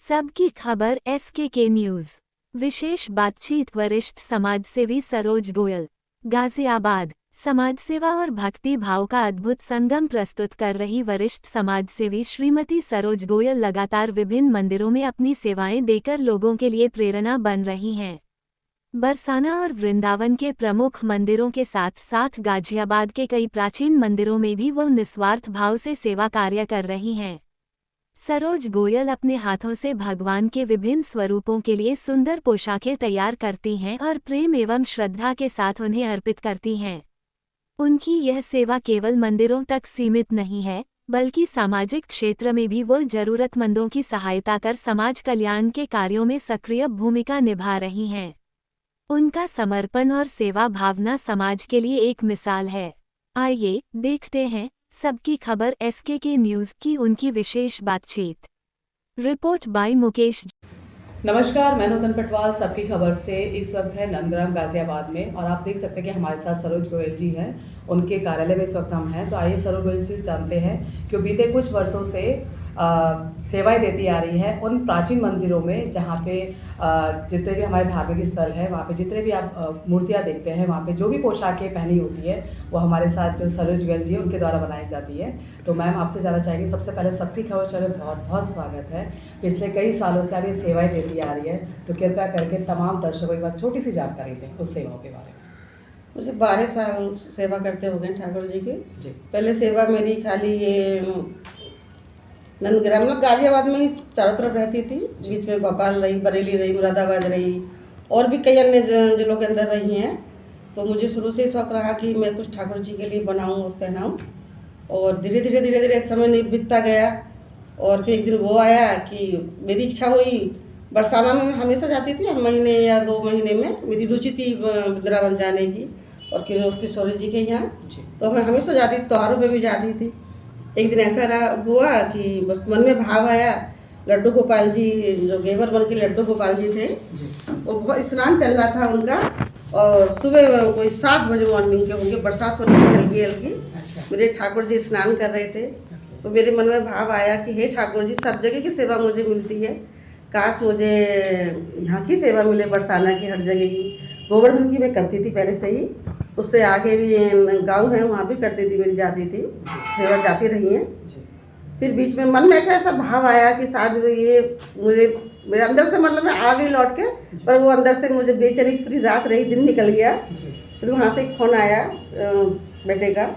सबकी खबर SKK news. विशेष बातचीत वरिष्ठ समाजसेवी सरोज गोयल। गाजियाबाद। समाजसेवा और भक्ति भाव का अद्भुत संगम प्रस्तुत कर रही वरिष्ठ समाजसेवी श्रीमती सरोज गोयल लगातार विभिन्न मंदिरों में अपनी सेवाएं देकर लोगों के लिए प्रेरणा बन रही हैं। बरसाना और वृंदावन के प्रमुख मंदिरों के साथ साथ गाजियाबाद के कई प्राचीन मंदिरों में भी वो निस्वार्थ भाव से सेवा कार्य कर रही हैं। सरोज गोयल अपने हाथों से भगवान के विभिन्न स्वरूपों के लिए सुंदर पोशाकें तैयार करती हैं और प्रेम एवं श्रद्धा के साथ उन्हें अर्पित करती हैं। उनकी यह सेवा केवल मंदिरों तक सीमित नहीं है, बल्कि सामाजिक क्षेत्र में भी वो जरूरतमंदों की सहायता कर समाज कल्याण के कार्यों में सक्रिय भूमिका निभा रही हैं। उनका समर्पण और सेवा भावना समाज के लिए एक मिसाल है। आइए देखते हैं सबकी खबर SKK न्यूज की उनकी विशेष बातचीत। Report by Mukesh. नमस्कार, मैं नूतन पटवाल सबकी खबर से इस वक्त है नंदग्राम गाजियाबाद में, और आप देख सकते हैं कि हमारे साथ सरोज गोयल जी हैं। उनके कार्यालय में इस वक्त हम हैं। तो आइए सरोज गोयल से जानते हैं कि बीते कुछ वर्षों से सेवाएं देती आ रही है उन प्राचीन मंदिरों में जहाँ पे जितने भी हमारे धार्मिक स्थल है वहाँ पे जितने भी आप मूर्तियाँ देखते हैं, वहाँ पे जो भी पोशाकें पहनी होती है वो हमारे साथ जो सरोज गोयल जी उनके द्वारा बनाई जाती है। तो मैम आपसे जानना चाहेंगे, सबसे पहले सबकी खबर चैनल बहुत बहुत स्वागत है। पिछले कई सालों से आप ये सेवाएँ देती आ रही है, तो कृपया करके तमाम दर्शकों के बाद छोटी सी जानकारी दें उस सेवाओं के बारे में। मुझे 12 साल सेवा करते हो गए ठाकुर जी की। जी। पहले सेवा मेरी खाली ये नंदग्राम में गाजियाबाद में ही चारों तरफ रहती थी। बीच में भोपाल रही, बरेली रही, मुरादाबाद रही, और भी कई अन्य जिलों के अंदर रही हैं। तो मुझे शुरू से शौक रहा कि मैं कुछ ठाकुर जी के लिए बनाऊं और पहनाऊं, और धीरे धीरे समय बीतता गया। और फिर एक दिन वो आया कि मेरी इच्छा हुई, बरसाना में मैं हमेशा जाती थी, हर महीने या 2 महीने में मेरी रुचि थी वृंदावन जाने की और किशोर जी के यहाँ। तो मैं हमेशा जाती थी, त्योहारों पे भी जाती थी। एक दिन ऐसा हुआ कि बस मन में भाव आया। लड्डू गोपाल जी जो घेवर बन के लड्डू गोपाल जी थे, वो बहुत स्नान चल रहा था उनका, और सुबह कोई 7 बजे मॉर्निंग के होंगे, बरसात होने हल्की हल्की। मेरे ठाकुर जी स्नान कर रहे थे, तो मेरे मन में भाव आया कि हे ठाकुर जी, सब जगह की सेवा मुझे मिलती है, काश मुझे यहाँ की सेवा मिले, बरसाना की हर जगह की। गोवर्धन की मैं करती थी पहले से ही, उससे आगे भी गांव है वहाँ भी करती थी, मेरी जाती थी, सेवा जाती रही है। फिर बीच में मन में एक ऐसा भाव आया कि शायद ये मेरे अंदर से, मतलब मैं आ गई लौट के, पर वो अंदर से मुझे बेचैनी, पूरी रात रही, दिन निकल गया। फिर वहाँ से एक फोन आया बेटे का,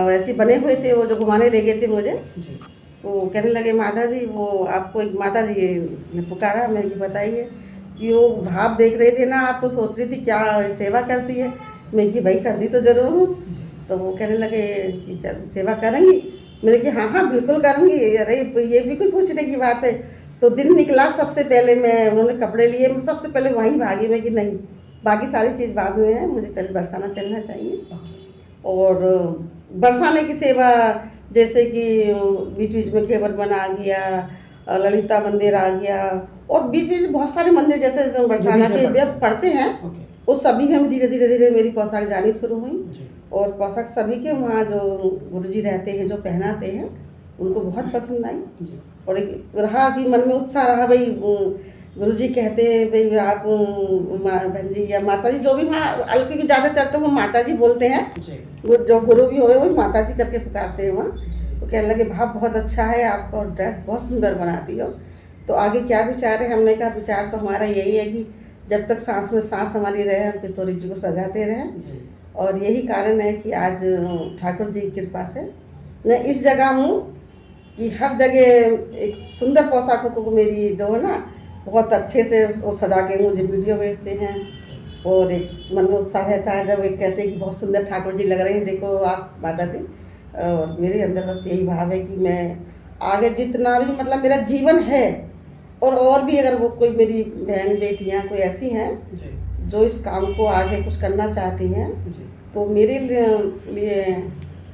ऐसे बने हुए थे वो जो घुमाने ले गए थे मुझे। तो कहने लगे, माता जी वो आपको एक माता जी ने पुकारा। मैंने बताइए कि वो भाव देख रहे थे ना आप, तो सोच रही थी क्या सेवा करती है। मैं कि भाई कर दी तो जरूर हूँ। तो वो कहने लगे कि चल सेवा करेंगी। मैंने कि हाँ हाँ बिल्कुल करूँगी। अरे ये भी कोई पूछने की बात है। तो दिन निकला, सबसे पहले मैं, उन्होंने कपड़े लिए, मैं सबसे पहले वहीं भागी। मैं कि नहीं, बाकी सारी चीज़ बाद में है, मुझे पहले बरसाना चलना चाहिए। और बरसाने की सेवा जैसे कि बीच बीच में घेवर बना आ गया, ललिता मंदिर आ गया, और बीच बीच बहुत सारे मंदिर जैसे बरसाना के पढ़ते हैं, वो सभी में धीरे धीरे मेरी पोशाक जानी शुरू हुई। और पोशाक सभी के वहाँ जो गुरुजी रहते हैं, जो पहनाते हैं, उनको बहुत पसंद आई। और एक रहा कि मन में उत्साह रहा, भाई गुरुजी कहते हैं भाई आप बहन जी या माता जी, जो भी वहाँ हल्के की ज़्यादातर तो वो माता जी बोलते हैं, वो जो गुरु भी हुए वो माता जी करके पुकारते हैं वहाँ। तो कहने लगे भाव बहुत अच्छा है आपका, और ड्रेस बहुत सुंदर बनाती हो। तो आगे क्या विचार है? हमने कहा विचार तो हमारा यही है कि जब तक सांस में सांस हमारी रहे, हम किशोरी जी को सजाते रहें। और यही कारण है कि आज ठाकुर जी की कृपा से मैं इस जगह हूँ कि हर जगह एक सुंदर पोशाकों को मेरी जो है ना बहुत अच्छे से वो सजा के मुझे वीडियो भेजते हैं। और एक मन में उत्साह रहता है जब एक कहते हैं कि बहुत सुंदर ठाकुर जी लग रहे हैं, देखो आप माता जी। और मेरे अंदर बस यही भाव है कि मैं आगे जितना भी, मतलब मेरा जीवन है, और भी अगर वो कोई मेरी बहन बेटियाँ कोई ऐसी हैं जो इस काम को आगे कुछ करना चाहती हैं, तो मेरे लिए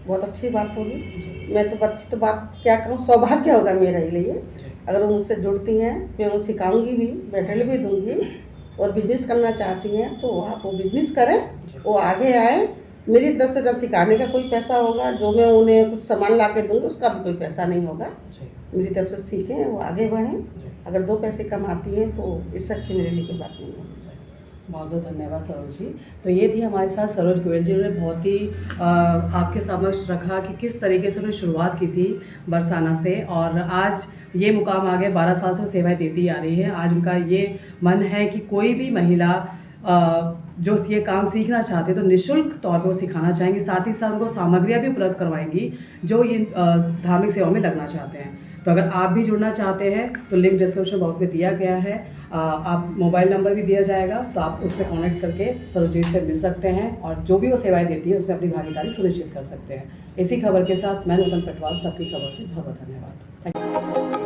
बहुत अच्छी बात होगी। मैं तो अच्छी तो बात क्या कहूँ, सौभाग्य होगा मेरे लिए अगर वो मुझसे जुड़ती हैं। मैं उनको सिखाऊंगी भी, मेडल भी दूंगी। और बिजनेस करना चाहती हैं तो आप वो बिजनेस करें, वो आगे आए, मेरी तरफ से न सिखाने का कोई पैसा होगा, जो मैं उन्हें कुछ सामान ला के दूँगी उसका भी कोई पैसा नहीं होगा। जी मेरी तरफ से सीखें, वो आगे बढ़ें। जी अगर 2 पैसे कमाती हैं तो इससे अच्छी मेरे लिए कोई बात नहीं है। बहुत बहुत धन्यवाद सरोज जी। तो ये थी हमारे साथ सरोज गोयल जी। उन्होंने बहुत ही आपके समक्ष रखा कि किस तरीके से उन्होंने शुरुआत की थी बरसाना से और आज ये मुकाम आ गए। 12 साल से वो सेवाएं देती आ रही है। आज उनका ये मन है कि कोई भी महिला जो ये काम सीखना चाहते हैं तो निःशुल्क तौर पर वो सिखाना चाहेंगे। साथ ही साथ उनको सामग्रियाँ भी उपलब्ध करवाएंगी जो ये धार्मिक सेवाओं में लगना चाहते हैं। तो अगर आप भी जुड़ना चाहते हैं तो लिंक डिस्क्रिप्शन बॉक्स में दिया गया है। आप मोबाइल नंबर भी दिया जाएगा तो आप उस पर कॉन्टैक्ट करके सरोज जी से मिल सकते हैं और जो भी वो सेवाएं देती है उसमें अपनी भागीदारी सुनिश्चित कर सकते हैं। इसी खबर के साथ मैं नूतन पटवाल, सबकी खबर से बहुत बहुत धन्यवाद। Thank you.